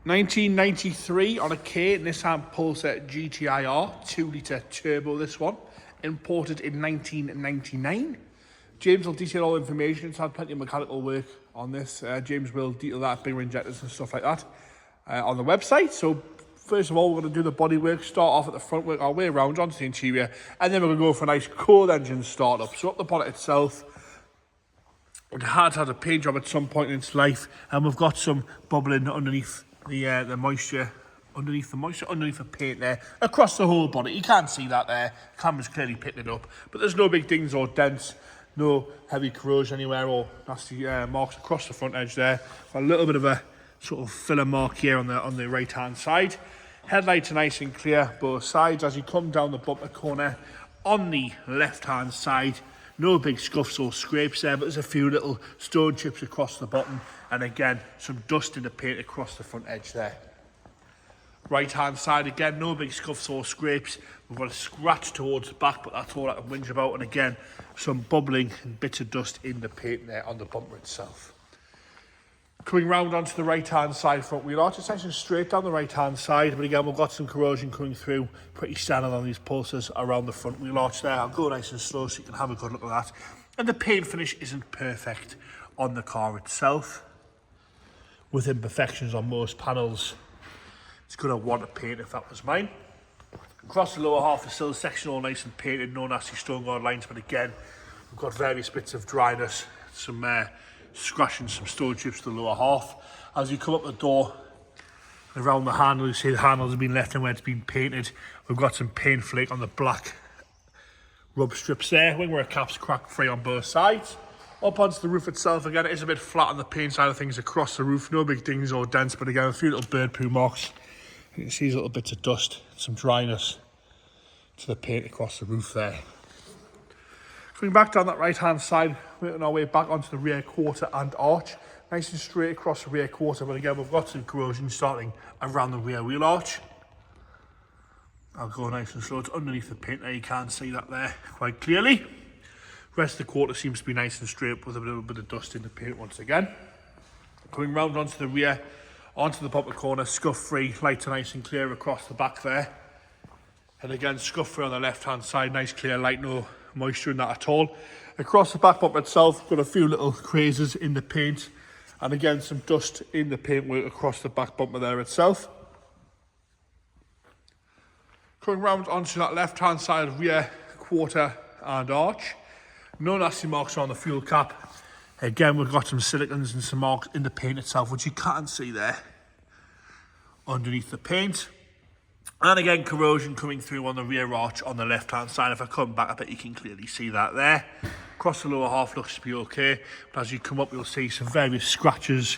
1993 on a K Nissan Pulsar GTI-R, 2-litre turbo this one, imported in 1999. James will detail all the information. It's had plenty of mechanical work on this. James will detail that, bigger injectors and stuff like that on the website. So first of all, we're going to do the bodywork, start off at the front, work our way around onto the interior, and then we're going to go for a nice cold engine startup. So up the bonnet itself, it had had a paint job at some point in its life, and we've got some bubbling underneath the moisture, underneath the paint there, across the whole bonnet. You can't see that there, camera's clearly picking it up, but there's no big dings or dents, no heavy corrosion anywhere or nasty marks across the front edge there. Got a little bit of a sort of filler mark here on the right hand side. Headlights are nice and clear both sides. As you come down the bumper corner on the left hand side, no big scuffs or scrapes there, but there's a few little stone chips across the bottom, and again some dust in the paint across the front edge there. Right hand side again, no big scuffs or scrapes. We've got a scratch towards the back, but that's all I can whinge about, and again some bubbling and bits of dust in the paint there on the bumper itself. Coming round onto the right hand side front wheel arch, it's actually straight down the right hand side, but again we've got some corrosion coming through, pretty standard on these Pulsars around the front wheel arch there. I'll go nice and slow so you can have a good look at that. And the paint finish isn't perfect on the car itself, with imperfections on most panels. It's going to want a paint if that was mine. Across the lower half, the sill section all nice and painted, no nasty stone guard lines, but again we've got various bits of dryness, some scratching, some stone chips to the lower half. As you come up the door, around the handle, you see the handles have been left in where it's been painted. We've got some paint flake on the black rub strips there. Wing mirror caps crack free on both sides. Up onto the roof itself, again it is a bit flat on the paint side of things across the roof, no big dings or dents, but again a few little bird poo marks. You can see these little bits of dust, some dryness to the paint across the roof there. Coming back down that right hand side, working our way back onto the rear quarter and arch. Nice and straight across the rear quarter, but again we've got some corrosion starting around the rear wheel arch. I'll go nice and slow, it's underneath the paint there, you can't see that there quite clearly. Rest of the quarter seems to be nice and straight with a little bit of dust in the paint once again. Coming round onto the rear, onto the bumper corner, scuff free, lights are nice and clear across the back there. And again, scuff free on the left hand side, nice clear light, no moisture in that at all. Across the back bumper itself, got a few little crazes in the paint, and again some dust in the paintwork across the back bumper there itself. Coming round onto that left hand side, rear quarter and arch, no nasty marks on the fuel cap. Again we've got some silicons and some marks in the paint itself, which you can't see there underneath the paint. And again, corrosion coming through on the rear arch on the left hand side. If I come back, I bet you can clearly see that there. Across the lower half looks to be okay, but as you come up you'll see some various scratches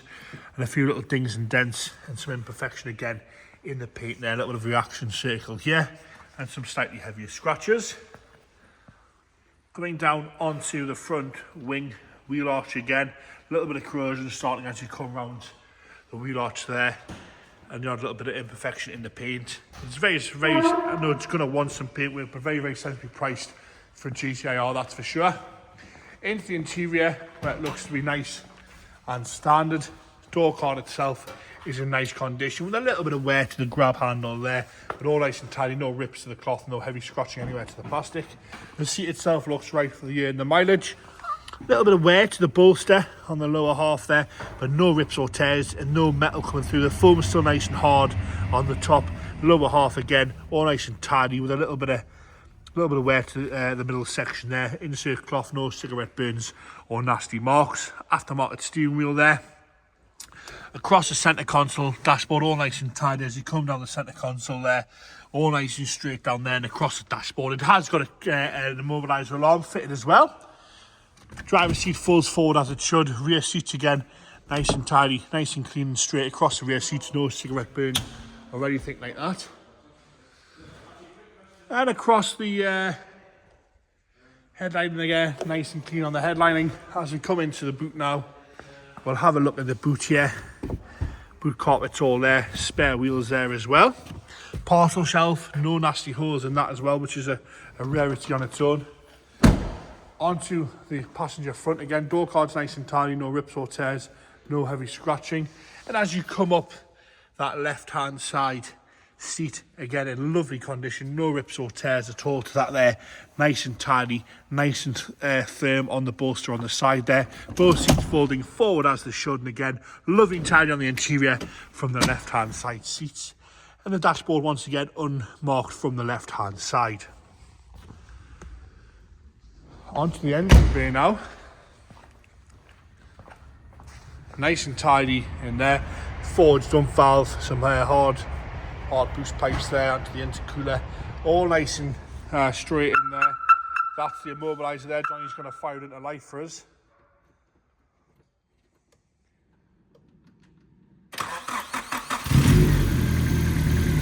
and a few little dings and dents and some imperfection again in the paint there. A little bit of reaction circle here and some slightly heavier scratches. Coming down onto the front wing wheel arch again, a little bit of corrosion starting as you come round the wheel arch there. And you have a little bit of imperfection in the paint. It's very, I know it's going to want some paint work, but very, very sensibly priced for a GTI-R, that's for sure. Into the interior, where it looks to be nice and standard. The door card itself is in nice condition, with a little bit of wear to the grab handle there, but all nice and tidy, no rips to the cloth, no heavy scratching anywhere to the plastic. The seat itself looks right for the year and the mileage. A little bit of wear to the bolster on the lower half there, but no rips or tears and no metal coming through. The foam is still nice and hard on the top. Lower half again, all nice and tidy, with a little bit of wear to the middle section there. Insert cloth, no cigarette burns or nasty marks. Aftermarket steering wheel there. Across the centre console, dashboard all nice and tidy as you come down the centre console there. All nice and straight down there and across the dashboard. It has got an immobiliser alarm fitted as well. Driver's seat falls forward as it should. Rear seats again, nice and tidy, nice and clean and straight across the rear seats. No cigarette burn or anything like that. And across the headlining again, nice and clean on the headlining. As we come into the boot now, we'll have a look at the boot here. Boot carpet's all there, spare wheels there as well. Parcel shelf, no nasty holes in that as well, which is a rarity on its own. Onto the passenger front again, door card's nice and tidy, no rips or tears, no heavy scratching. And as you come up that left-hand side seat, again in lovely condition, no rips or tears at all to that there. Nice and tidy, nice and firm on the bolster on the side there. Both seats folding forward as they should, and again, lovely and tidy on the interior from the left-hand side seats. And the dashboard, once again, unmarked from the left-hand side. Onto the engine bay now. Nice and tidy in there. Forged dump valve, some hard boost pipes there onto the intercooler. All nice and straight in there. That's the immobiliser there. Johnny's going to fire it into life for us.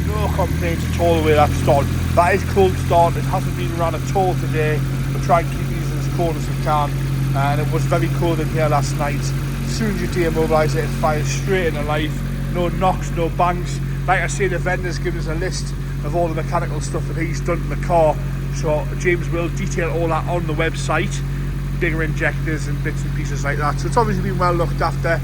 No complaints at all the way that's started. That is cold start. It hasn't been run at all today. We'll try and keep these as cold as we can. And it was very cold in here last night. As soon as you demobilise it, it fires straight into life. No knocks, no bangs. Like I say, the vendor's given us a list of all the mechanical stuff that he's done to the car. So James will detail all that on the website. Bigger injectors and bits and pieces like that. So it's obviously been well looked after.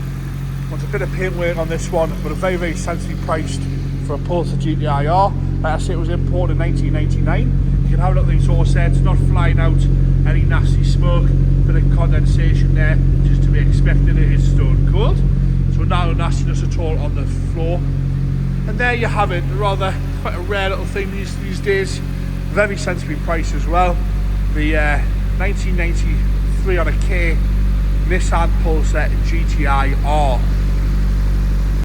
Wants a bit of paint work on this one, but a very, very sensibly priced for a Pulsar GTI-R. Like I say, it was imported in 1999. You can have a look at the exhaust there. It's not flying out any nasty smoke. Bit of condensation there, just to be expected. It is stone cold. So no nastiness at all on the floor. And there you have it. Quite a rare little thing these days. Very sensibly priced as well. The 1993 on a K Nissan Pulsar GTI-R.